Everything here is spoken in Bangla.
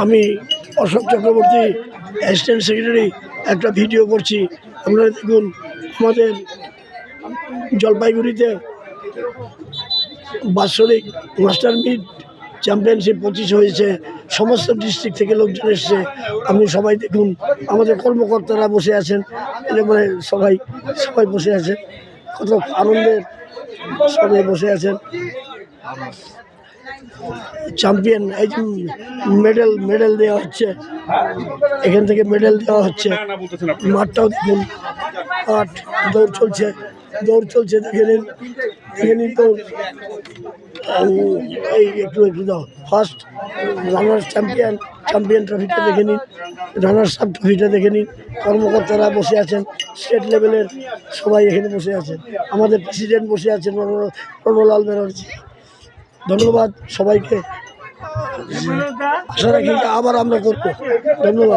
আমি অশোক চক্রবর্তী অ্যাসিস্ট্যান্ট সেক্রেটারি একটা ভিডিও করছি। আপনারা দেখুন, আমাদের জলপাইগুড়িতে বাৎসরিক মাস্টার মিট চ্যাম্পিয়নশিপ 25 হয়েছে। সমস্ত ডিস্ট্রিক্ট থেকে লোকজন এসছে। আপনি সবাই দেখুন, আমাদের কর্মকর্তারা বসে আছেন, মানে সবাই বসে আছেন, কত আনন্দের সবাই বসে আছেন। চ্যাম্পিয়ন এই যে মেডেল দেওয়া হচ্ছে, এখান থেকে মেডেল দেওয়া হচ্ছে। মাঠটাও দেখুন, মাঠ দৌড় চলছে দেখে নিন দৌড়। এই একটু দাও। ফার্স্ট রানার্স চ্যাম্পিয়ন ট্রফিটা দেখে নিন, রানার্স আপ ট্রফিটা দেখে নিন। কর্মকর্তারা বসে আছেন, স্টেট লেভেলের সবাই এখানে বসে আছেন। আমাদের প্রেসিডেন্ট বসে আছেন প্রণবলাল ব্যানার্জি। ধন্যবাদ সবাইকে। আশা রাখি আবার আমরা করবো। ধন্যবাদ।